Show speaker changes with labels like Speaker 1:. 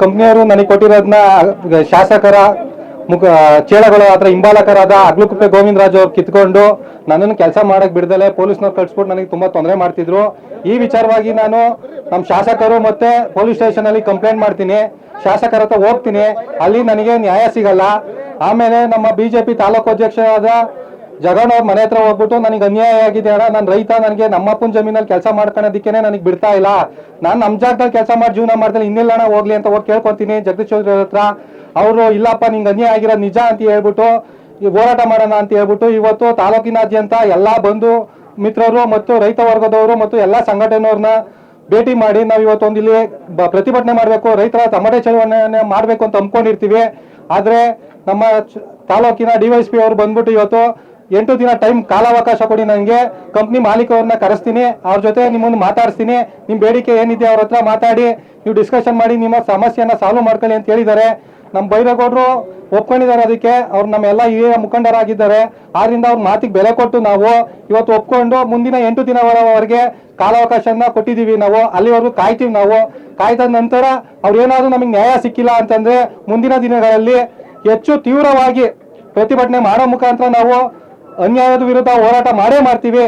Speaker 1: ಕಂಪ್ನಿಯವರು ನನಗೆ ಕೊಟ್ಟಿರೋದನ್ನ ಶಾಸಕರ ಚೇಳಗಳು ಅಥವಾ ಹಿಂಬಾಲಕರಾದ ಅಗ್ಲುಕುಪ್ಪೆ ಗೋವಿಂದರಾಜು ಅವ್ರು ಕಿತ್ಕೊಂಡು ನನ್ನನ್ನು ಕೆಲಸ ಮಾಡಕ್ ಬಿಡದಲೆ ಪೊಲೀಸ್ನವ್ರು ಕಳ್ಸಿಬಿಟ್ಟು ನನಗೆ ತುಂಬಾ ತೊಂದರೆ ಮಾಡ್ತಿದ್ರು. ಈ ವಿಚಾರವಾಗಿ ನಾನು ನಮ್ಮ ಶಾಸಕರು ಮತ್ತೆ ಪೊಲೀಸ್ ಸ್ಟೇಷನ್ ಅಲ್ಲಿ ಕಂಪ್ಲೇಂಟ್ ಮಾಡ್ತೀನಿ. ಶಾಸಕರ ಹತ್ರ ಹೋಗ್ತೀನಿ, ಅಲ್ಲಿ ನನಗೆ ನ್ಯಾಯ ಸಿಗಲ್ಲ. ಆಮೇಲೆ ನಮ್ಮ ಬಿಜೆಪಿ ತಾಲೂಕು ಅಧ್ಯಕ್ಷರಾದ ಜಗನ್ ಅವ್ರ ಮನೆ ಹತ್ರ ಹೋಗ್ಬಿಟ್ಟು ನನಗೆ ಅನ್ಯಾಯ ಆಗಿದೆ ಅಣ್ಣ, ನಾನು ರೈತ, ನನಗೆ ನಮ್ಮಪ್ಪನ ಜಮೀನಲ್ಲಿ ಕೆಲಸ ಮಾಡ್ಕೊಳ್ಳೋದಕ್ಕೇನೆ ನನಗೆ ಬಿಡ್ತಾ ಇಲ್ಲ, ನಾನು ನಮ್ಮ ಜಾಗದಲ್ಲಿ ಕೆಲಸ ಮಾಡಿ ಜೀವನ ಮಾಡ್ದಲ್ಲಿ ಇನ್ನೆಲ್ಲಣ್ಣ ಹೋಗ್ಲಿ ಅಂತ ಹೋಗಿ ಕೇಳ್ಕೊತೀನಿ ಜಗದೀಶ್ ಚೌಧರಿ ಅವ್ರ ಹತ್ರ. ಅವರು ಇಲ್ಲಪ್ಪ ನಿಂಗೆ ಅನ್ಯಾಯ ಆಗಿರೋದು ನಿಜ ಅಂತ ಹೇಳ್ಬಿಟ್ಟು ಈ ಹೋರಾಟ ಮಾಡೋಣ ಅಂತ ಹೇಳ್ಬಿಟ್ಟು ಇವತ್ತು ತಾಲೂಕಿನಾದ್ಯಂತ ಎಲ್ಲಾ ಬಂಧು ಮಿತ್ರರು ಮತ್ತು ರೈತ ವರ್ಗದವರು ಮತ್ತು ಎಲ್ಲಾ ಸಂಘಟನೆಯವ್ರನ್ನ ಭೇಟಿ ಮಾಡಿ ನಾವು ಇವತ್ತೊಂದು ಇಲ್ಲಿ ಪ್ರತಿಭಟನೆ ಮಾಡಬೇಕು, ರೈತರ ತಮಟೆ ಚಳವಳಿಯನ್ನ ಮಾಡಬೇಕು ಅಂತ ಅಂದ್ಕೊಂಡಿರ್ತೀವಿ. ಆದ್ರೆ ನಮ್ಮ ತಾಲೂಕಿನ ಡಿವೈಎಸ್ಪಿ ಅವರು ಬಂದ್ಬಿಟ್ಟು ಇವತ್ತು 8 ದಿನ ಟೈಮ್ ಕಾಲಾವಕಾಶ ಕೊಡಿ, ನನಗೆ ಕಂಪ್ನಿ ಮಾಲೀಕರನ್ನ ಕರೆಸ್ತೀನಿ, ಅವ್ರ ಜೊತೆ ನಿಮ್ಮನ್ನು ಮಾತಾಡಿಸ್ತೀನಿ, ನಿಮ್ಮ ಬೇಡಿಕೆ ಏನಿದೆ ಅವ್ರ ಹತ್ರ ಮಾತಾಡಿ ನೀವು ಡಿಸ್ಕಷನ್ ಮಾಡಿ ನಿಮ್ಮ ಸಮಸ್ಯೆಯನ್ನ ಸಾಲ್ವ್ ಮಾಡ್ಕೊಳ್ಳಿ ಅಂತ ಹೇಳಿದ್ದಾರೆ. ನಮ್ಮ ಬೈರೇಗೌಡರು ಒಪ್ಕೊಂಡಿದ್ದಾರೆ, ಅದಕ್ಕೆ ಅವ್ರು ನಮ್ಮೆಲ್ಲ ಹಿರಿಯ ಮುಖಂಡರಾಗಿದ್ದಾರೆ. ಆದ್ರಿಂದ ಅವ್ರ ಮಾತಿಗೆ ಬೆಲೆ ಕೊಟ್ಟು ನಾವು ಇವತ್ತು ಒಪ್ಕೊಂಡು ಮುಂದಿನ 8 ದಿನಗಳವರೆಗೆ ಕಾಲಾವಕಾಶನ ಕೊಟ್ಟಿದ್ದೀವಿ. ನಾವು ಅಲ್ಲಿವರೆಗೂ ಕಾಯ್ತೀವಿ. ನಾವು ಕಾಯ್ದ ನಂತರ ಅವ್ರು ಏನಾದ್ರು ನಮಗೆ ನ್ಯಾಯ ಸಿಕ್ಕಿಲ್ಲ ಅಂತಂದ್ರೆ ಮುಂದಿನ ದಿನಗಳಲ್ಲಿ ಹೆಚ್ಚು ತೀವ್ರವಾಗಿ ಪ್ರತಿಭಟನೆ ಮಾಡೋ ಮುಖಾಂತರ ನಾವು ಅನ್ಯಾಯದ ವಿರುದ್ಧ ಹೋರಾಟ ಮಾಡೇ ಮಾಡ್ತೀವಿ.